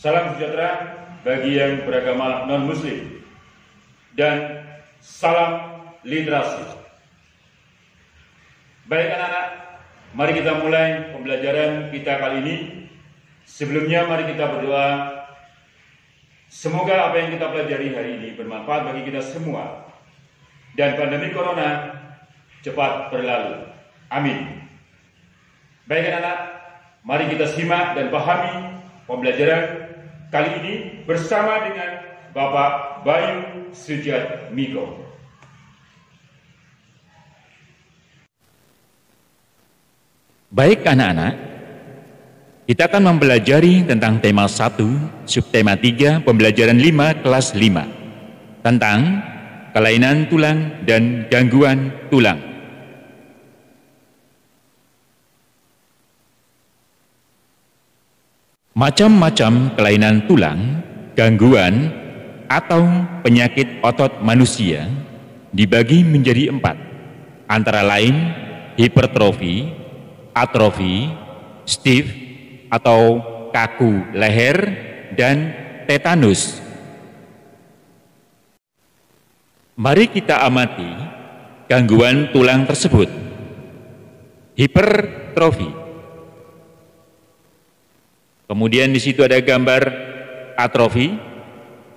Salam sejahtera bagi yang beragama non-muslim dan salam literasi. Baik anak-anak, mari kita mulai pembelajaran kita kali ini. Sebelumnya mari kita berdoa. Semoga apa yang kita pelajari hari ini bermanfaat bagi kita semua dan pandemi corona cepat berlalu. Amin. Baik anak-anak, mari kita simak dan pahami pembelajaran kali ini bersama dengan Bapak Bayu Sujatmiko. Baik anak-anak, kita akan mempelajari tentang tema 1, subtema 3, pembelajaran 5, kelas 5, tentang kelainan tulang dan gangguan tulang. Macam-macam kelainan tulang, gangguan, atau penyakit otot manusia dibagi menjadi 4, antara lain hipertrofi, atrofi, stiff atau kaku leher, dan tetanus. Mari kita amati gangguan tulang tersebut. Hipertrofi. Kemudian di situ ada gambar atrofi.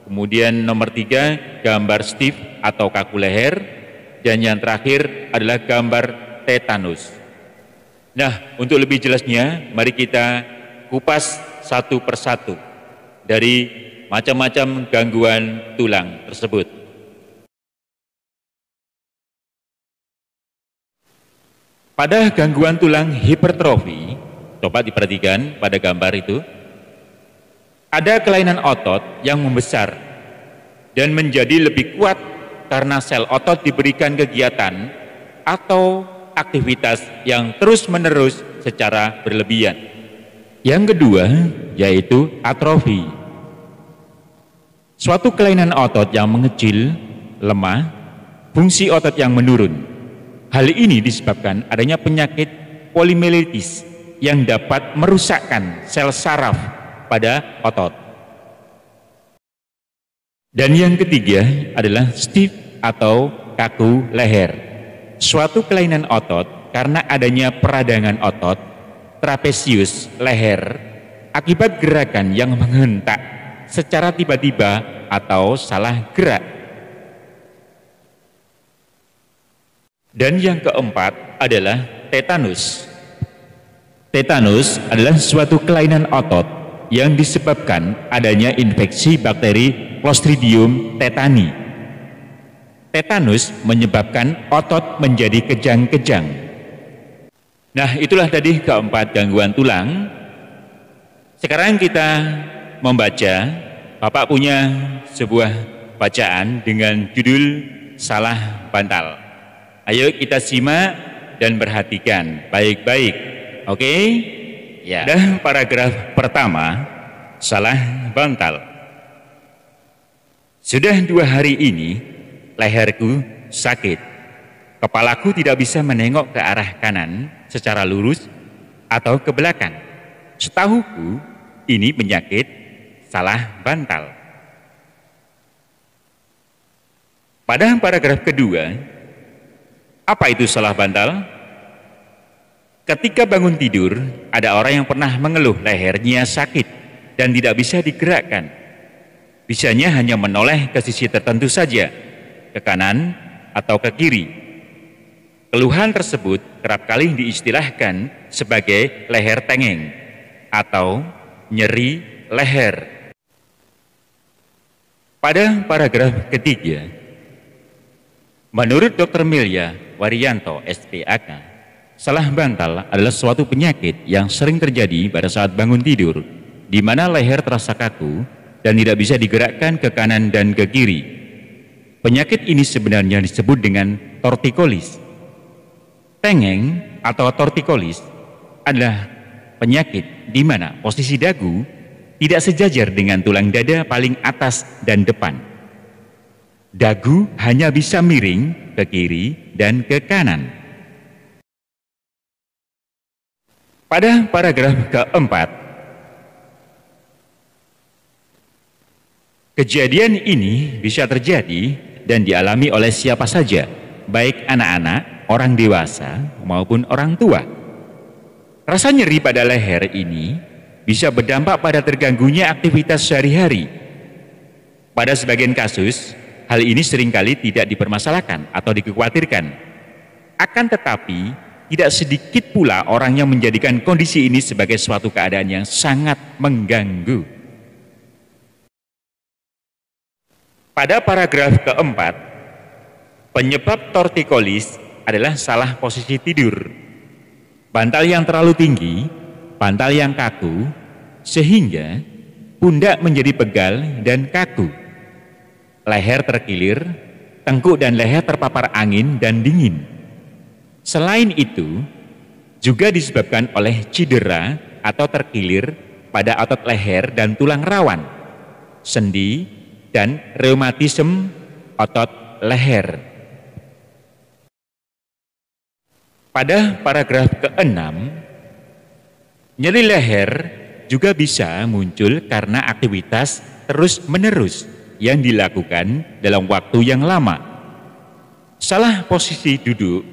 Kemudian nomor 3 gambar stiff atau kaku leher, dan yang terakhir adalah gambar tetanus. Nah, untuk lebih jelasnya, mari kita kupas satu persatu dari macam-macam gangguan tulang tersebut. Pada gangguan tulang hipertrofi, coba diperhatikan pada gambar itu, ada kelainan otot yang membesar dan menjadi lebih kuat karena sel otot diberikan kegiatan atau aktivitas yang terus-menerus secara berlebihan. Yang kedua yaitu atrofi. Suatu kelainan otot yang mengecil, lemah, fungsi otot yang menurun. Hal ini disebabkan adanya penyakit polimelitis yang dapat merusakkan sel saraf pada otot. Dan yang ketiga adalah stiff atau kaku leher. Suatu kelainan otot karena adanya peradangan otot trapesius leher akibat gerakan yang menghentak secara tiba-tiba atau salah gerak. Dan yang keempat adalah tetanus. Tetanus adalah suatu kelainan otot yang disebabkan adanya infeksi bakteri Clostridium tetani. Tetanus menyebabkan otot menjadi kejang-kejang. Nah, itulah tadi keempat gangguan tulang. Sekarang kita membaca. Bapak punya sebuah bacaan dengan judul salah bantal. Ayo kita simak dan perhatikan baik-baik. Oke? Ya. Dan paragraf pertama, salah bantal. Sudah 2 hari ini leherku sakit. Kepalaku tidak bisa menengok ke arah kanan secara lurus atau ke belakang. Setahuku ini penyakit salah bantal. Pada paragraf kedua, apa itu salah bantal? Ketika bangun tidur, ada orang yang pernah mengeluh lehernya sakit dan tidak bisa digerakkan. Bisanya hanya menoleh ke sisi tertentu saja, ke kanan atau ke kiri. Keluhan tersebut kerap kali diistilahkan sebagai leher tengeng atau nyeri leher. Pada paragraf ketiga, menurut Dr. Milya Waryanto, SPAK, salah bantal adalah suatu penyakit yang sering terjadi pada saat bangun tidur, di mana leher terasa kaku dan tidak bisa digerakkan ke kanan dan ke kiri. Penyakit ini sebenarnya disebut dengan tortikolis. Tengeng atau tortikolis adalah penyakit di mana posisi dagu tidak sejajar dengan tulang dada paling atas dan depan. Dagu hanya bisa miring ke kiri dan ke kanan. Pada paragraf keempat, Kejadian ini bisa terjadi dan dialami oleh siapa saja, baik anak-anak, orang dewasa, maupun orang tua. Rasa nyeri pada leher ini bisa berdampak pada terganggunya aktivitas sehari-hari. Pada sebagian kasus, hal ini seringkali tidak dipermasalahkan atau dikhawatirkan. Akan tetapi, tidak sedikit pula orang yang menjadikan kondisi ini sebagai suatu keadaan yang sangat mengganggu. Pada paragraf keempat, penyebab tortikolis adalah salah posisi tidur. Bantal yang terlalu tinggi, bantal yang kaku, sehingga pundak menjadi pegal dan kaku. Leher terkilir, tengkuk dan leher terpapar angin dan dingin. Selain itu, juga disebabkan oleh cedera atau terkilir pada otot leher dan tulang rawan, sendi, dan reumatisme otot leher. Pada paragraf ke-6, nyeri leher juga bisa muncul karena aktivitas terus-menerus yang dilakukan dalam waktu yang lama. Salah posisi duduk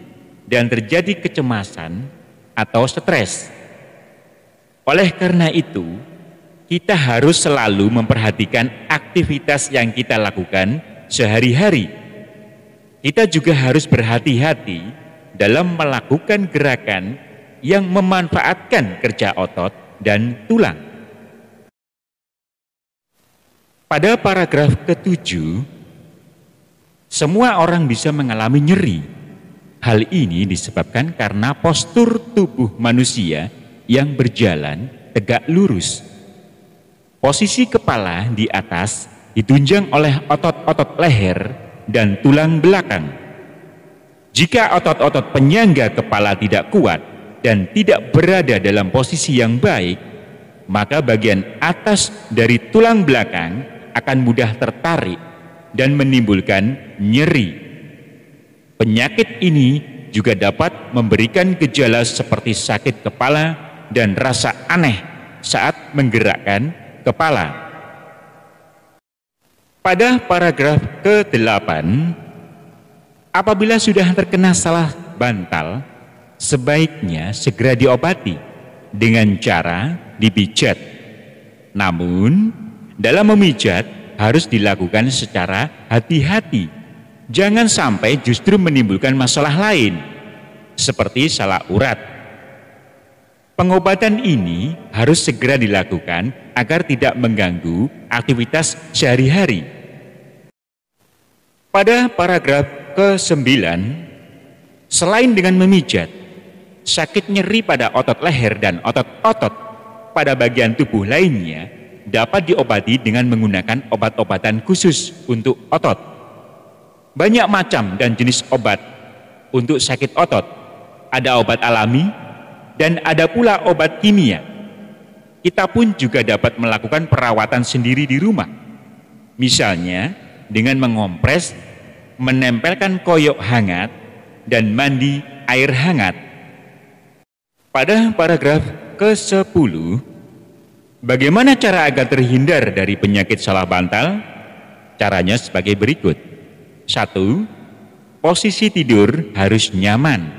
dan terjadi kecemasan atau stres. Oleh karena itu, kita harus selalu memperhatikan aktivitas yang kita lakukan sehari-hari. Kita juga harus berhati-hati dalam melakukan gerakan yang memanfaatkan kerja otot dan tulang. Pada paragraf ke-7, semua orang bisa mengalami nyeri. Hal ini disebabkan karena postur tubuh manusia yang berjalan tegak lurus. Posisi kepala di atas ditunjang oleh otot-otot leher dan tulang belakang. Jika otot-otot penyangga kepala tidak kuat dan tidak berada dalam posisi yang baik, maka bagian atas dari tulang belakang akan mudah tertarik dan menimbulkan nyeri. Penyakit ini juga dapat memberikan gejala seperti sakit kepala dan rasa aneh saat menggerakkan kepala. Pada paragraf ke-8, apabila sudah terkena salah bantal, sebaiknya segera diobati dengan cara dipijat. Namun, dalam memijat harus dilakukan secara hati-hati. Jangan sampai justru menimbulkan masalah lain, seperti salah urat. Pengobatan ini harus segera dilakukan agar tidak mengganggu aktivitas sehari-hari. Pada paragraf ke-9, selain dengan memijat, sakit nyeri pada otot leher dan otot-otot pada bagian tubuh lainnya dapat diobati dengan menggunakan obat-obatan khusus untuk otot. Banyak macam dan jenis obat untuk sakit otot. Ada obat alami dan ada pula obat kimia. Kita pun juga dapat melakukan perawatan sendiri di rumah. Misalnya dengan mengompres, menempelkan koyok hangat, dan mandi air hangat. Pada paragraf ke-10, bagaimana cara agar terhindar dari penyakit salah bantal? Caranya sebagai berikut. 1. Posisi tidur harus nyaman.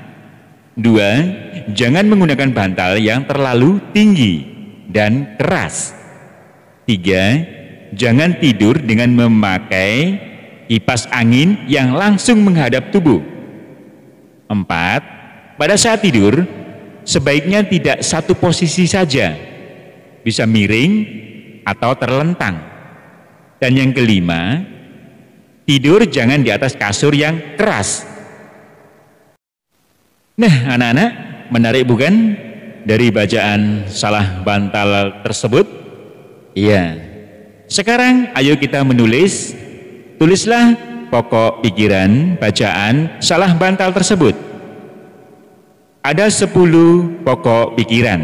2. Jangan menggunakan bantal yang terlalu tinggi dan keras. 3. Jangan tidur dengan memakai kipas angin yang langsung menghadap tubuh. 4. Pada saat tidur, sebaiknya tidak satu posisi saja, bisa miring atau terlentang. Dan yang kelima, tidur jangan di atas kasur yang keras. Nah, anak-anak, menarik bukan dari bacaan salah bantal tersebut? Iya. Sekarang ayo kita menulis. Tulislah pokok pikiran bacaan salah bantal tersebut. Ada 10 pokok pikiran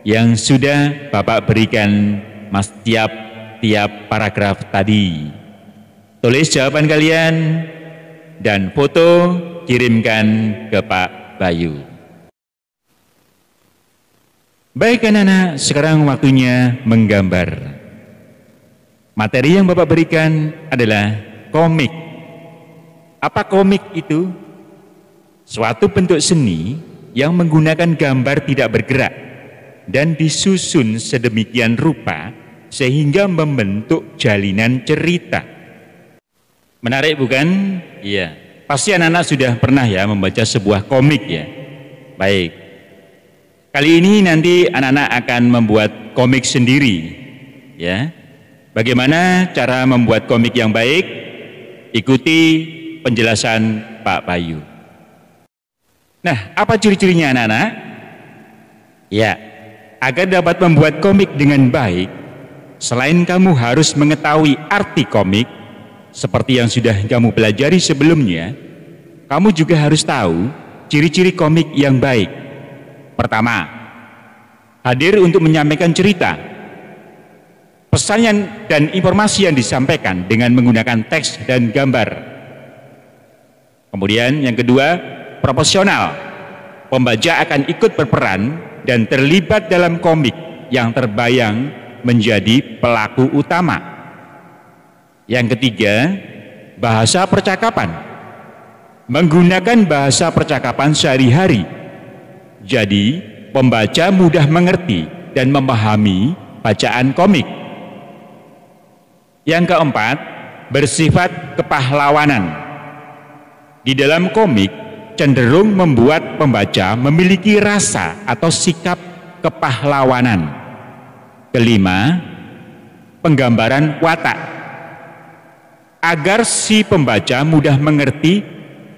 yang sudah Bapak berikan Mas tiap paragraf tadi. Tulis jawaban kalian dan foto kirimkan ke Pak Bayu. Baik anak-anak, sekarang waktunya menggambar. Materi yang Bapak berikan adalah komik. Apa komik itu? Suatu bentuk seni yang menggunakan gambar tidak bergerak dan disusun sedemikian rupa sehingga membentuk jalinan cerita. Menarik bukan? Iya. Pasti anak-anak sudah pernah ya membaca sebuah komik ya. Baik. Kali ini nanti anak-anak akan membuat komik sendiri ya. Bagaimana cara membuat komik yang baik? Ikuti penjelasan Pak Bayu. Nah, apa ciri-cirinya anak-anak? Ya, agar dapat membuat komik dengan baik, selain kamu harus mengetahui arti komik, seperti yang sudah kamu pelajari sebelumnya, kamu juga harus tahu ciri-ciri komik yang baik. Pertama, hadir untuk menyampaikan cerita. Pesan dan informasi yang disampaikan dengan menggunakan teks dan gambar. Kemudian yang kedua, proporsional. Pembaca akan ikut berperan dan terlibat dalam komik yang terbayang menjadi pelaku utama. Yang ketiga, bahasa percakapan. Menggunakan bahasa percakapan sehari-hari. Jadi, pembaca mudah mengerti dan memahami bacaan komik. Yang keempat, bersifat kepahlawanan. Di dalam komik cenderung membuat pembaca memiliki rasa atau sikap kepahlawanan. Kelima, penggambaran watak. Agar si pembaca mudah mengerti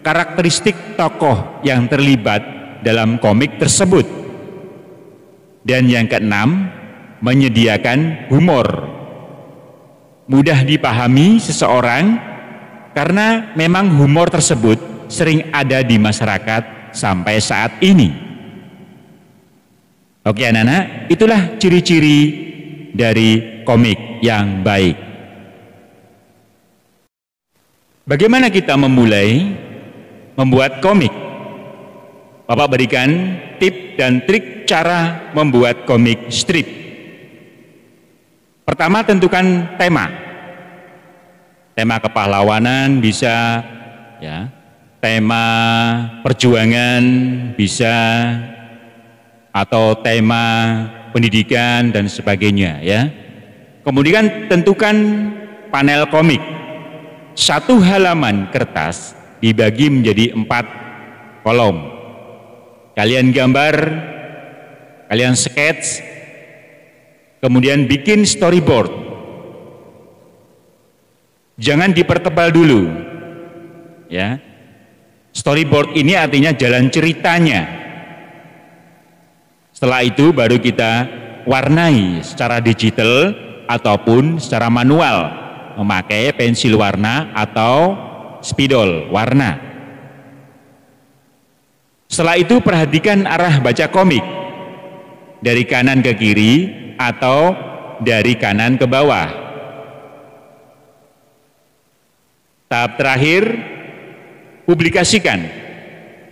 karakteristik tokoh yang terlibat dalam komik tersebut. Dan yang keenam, menyediakan humor. Mudah dipahami seseorang karena memang humor tersebut sering ada di masyarakat sampai saat ini. Oke anak-anak, itulah ciri-ciri dari komik yang baik. Bagaimana kita memulai membuat komik? Bapak berikan tip dan trik cara membuat komik strip. Pertama, tentukan tema. Tema kepahlawanan bisa ya, tema perjuangan bisa, atau tema pendidikan dan sebagainya ya. Kemudian tentukan panel komik. Satu halaman kertas dibagi menjadi 4 kolom. Kalian gambar, kalian sketch, kemudian bikin storyboard. Jangan dipertebal dulu ya. Storyboard ini artinya jalan ceritanya. Setelah itu baru kita warnai secara digital ataupun secara manual memakai pensil warna atau spidol warna. Setelah itu perhatikan arah baca komik dari kanan ke kiri atau dari kanan ke bawah. Tahap terakhir, publikasikan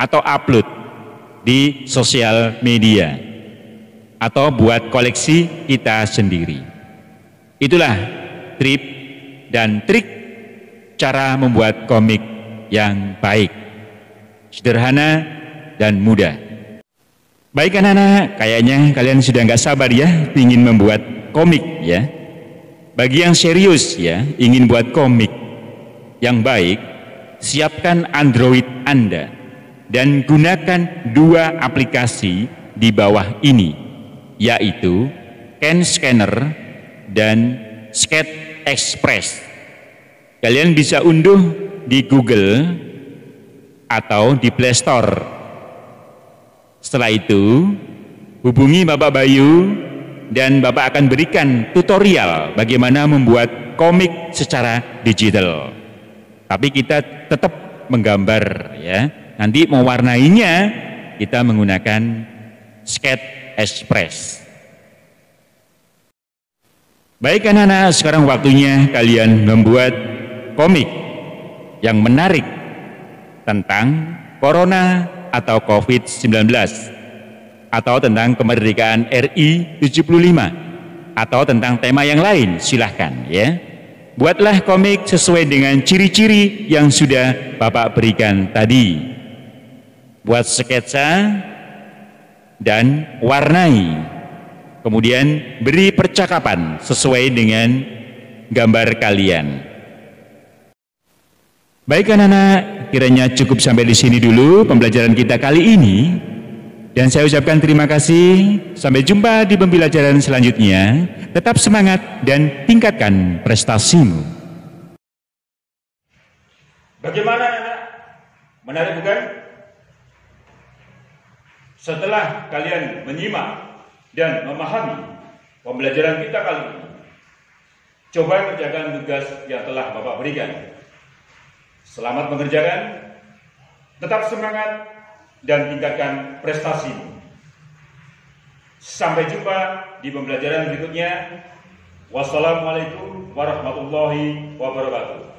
atau upload di sosial media atau buat koleksi kita sendiri. Itulah tip dan trik cara membuat komik yang baik, sederhana dan mudah. Baik anak-anak, kayaknya kalian sudah nggak sabar ya ingin membuat komik ya. Bagi yang serius ya ingin buat komik yang baik, siapkan Android Anda dan gunakan 2 aplikasi di bawah ini, yaitu Ken Scanner dan Sketch Express. Kalian bisa unduh di Google atau di Play Store. Setelah itu, hubungi Bapak Bayu dan Bapak akan berikan tutorial bagaimana membuat komik secara digital. Tapi kita tetap menggambar ya. Nanti mewarnainya kita menggunakan Sketch Express. Baik anak-anak, sekarang waktunya kalian membuat komik yang menarik tentang Corona atau COVID-19 atau tentang kemerdekaan RI 75 atau tentang tema yang lain, silahkan ya. Buatlah komik sesuai dengan ciri-ciri yang sudah Bapak berikan tadi. Buat sketsa dan warnai. Kemudian beri percakapan sesuai dengan gambar kalian. Baik anak-anak, kiranya cukup sampai di sini dulu pembelajaran kita kali ini. Dan saya ucapkan terima kasih. Sampai jumpa di pembelajaran selanjutnya. Tetap semangat dan tingkatkan prestasimu. Bagaimana anak? Menarik bukan? Setelah kalian menyimak dan memahami pembelajaran kita kali ini, coba kerjakan tugas yang telah Bapak berikan. Selamat mengerjakan, tetap semangat, dan tingkatkan prestasimu. Sampai jumpa di pembelajaran berikutnya. Wassalamualaikum warahmatullahi wabarakatuh.